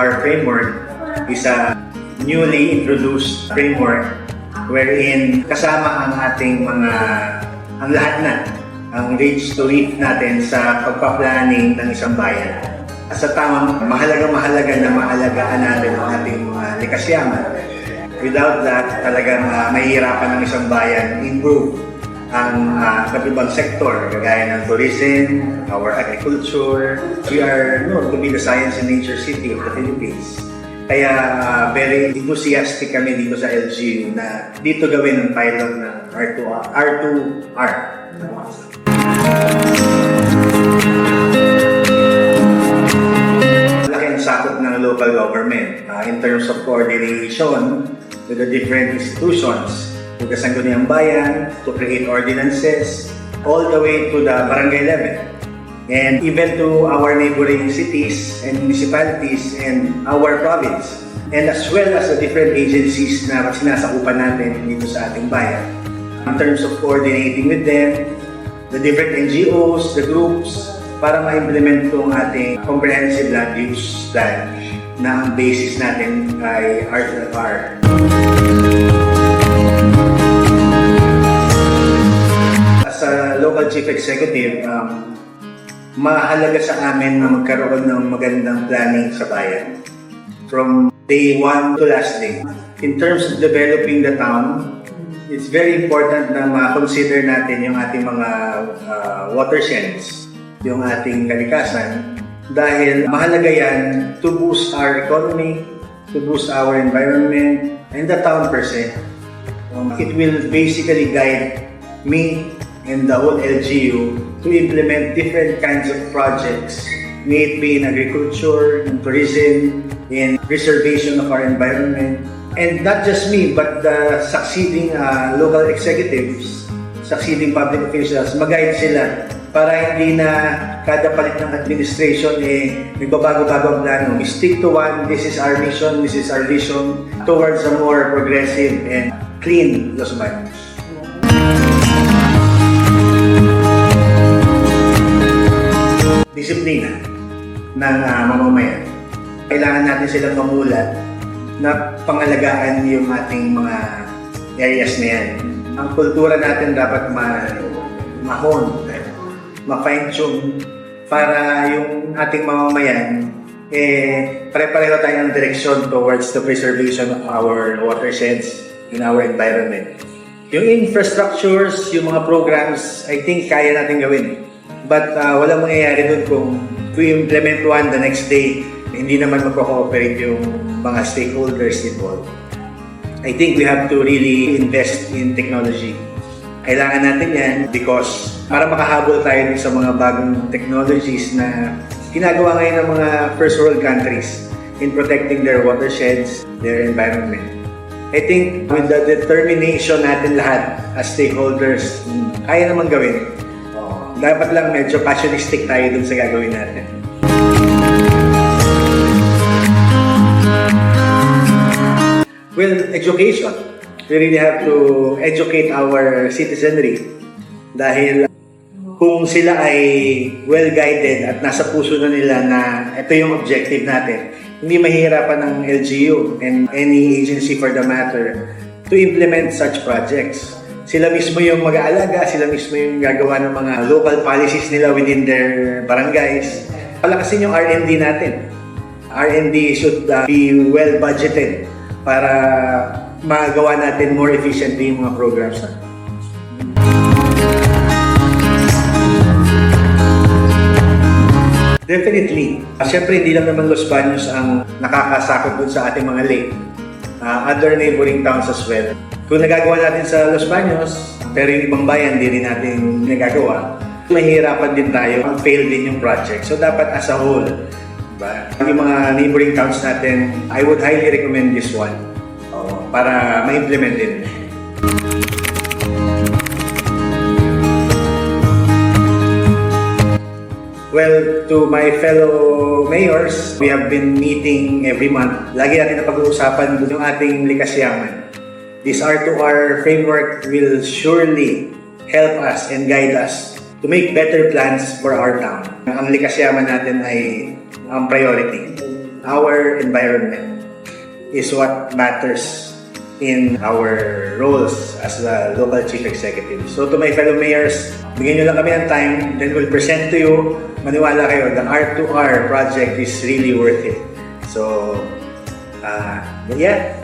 R2R framework is a newly introduced framework wherein kasama ang ating ang lahat na, ang reach to reach natin sa pagpa-planning ng isang bayan. Sa tamang mahalaga na maalagaan natin ang ating likas yaman. Without that, talagang mahihirapan ng isang bayan improve ang iba't ibang sektor, kagaya ng tourism, our agriculture. We are known to be the science and nature city of the Philippines. Kaya very enthusiastic kami dito sa LGU na dito gawin ang pilot ng R2R. Malaki ang sakop ng local government in terms of coordination with the different institutions, to the Sangguniang Bayan, to create ordinances, all the way to the barangay level. And even to our neighboring cities and municipalities and our province. And as well as the different agencies na sinasakupan natin dito sa ating bayan. In terms of coordinating with them, the different NGOs, the groups, para ma-implement itong ating comprehensive land use plan na ang basis natin ay R2R. As a local chief executive, mahalaga sa amin na magkaroon ng magandang planning sa bayan. From day 1 to last day. In terms of developing the town, it's very important na ma-consider natin yung ating mga watersheds, yung ating kalikasan, dahil mahalaga yan to boost our economy, to boost our environment, and the town per se. It will basically guide me and the whole LGU to implement different kinds of projects, may it be in agriculture, in tourism, in preservation of our environment. And not just me, but the succeeding local executives, succeeding public officials, mag-guide sila para hindi na kada palit ng administration nagbabago-bago ang plano. We stick to one, this is our mission, this is our vision towards a more progressive and clean Los Baños. Disiplina ng mamamayan. Kailangan natin silang mamulat na pangalagaan yung ating mga areas na yan. Ang kultura natin dapat ma-hone, ma-fine-tune para yung ating mamamayan pare-pareho tayo ng direksyon towards the preservation of our watersheds in our environment. Yung infrastructures, yung mga programs, I think kaya natin gawin. But walang mangyayari dun kung we implement one the next day, hindi naman magko-cooperate yung mga stakeholders involved. I think we have to really invest in technology. Kailangan natin yan because para makahabol tayo sa mga bagong technologies na ginagawa ngayon ng mga first world countries in protecting their watersheds, their environment. I think with the determination natin lahat as stakeholders, kaya naman gawin. Dapat lang medyo passionistic tayo dun sa gagawin natin. Well, education. We really have to educate our citizenry. Dahil kung sila ay well-guided at nasa puso na nila na ito yung objective natin, hindi mahihirapan ng LGU and any agency for the matter to implement such projects. Sila mismo yung mag-aalaga, sila mismo yung gagawa ng mga local policies nila within their barangays. Palakasin yung R&D natin. R&D should be well budgeted para magawa natin more efficiently yung mga programs natin. Definitely. Siyempre, hindi lang naman Los Baños ang nakakasakop dun sa ating mga lake. Other neighboring towns as well. Kung nagagawa natin sa Los Baños, pero yung ibang bayan hindi rin natin nagagawa, mahihirapan din tayo, fail din yung project. So dapat as a whole, diba? Yung mga neighboring towns natin, I would highly recommend this one para ma-implement din. Well, to my fellow mayors, we have been meeting every month. Lagi natin napag-uusapan yung ating likas yaman. This R2R framework will surely help us and guide us to make better plans for our town. Ang likas yaman natin ay ang priority. our environment is what matters in our roles as the local chief executive. So to my fellow mayors, bigyan nyo lang kami ng time, then we'll present to you. Maniwala kayo, the R2R project is really worth it. So, yeah.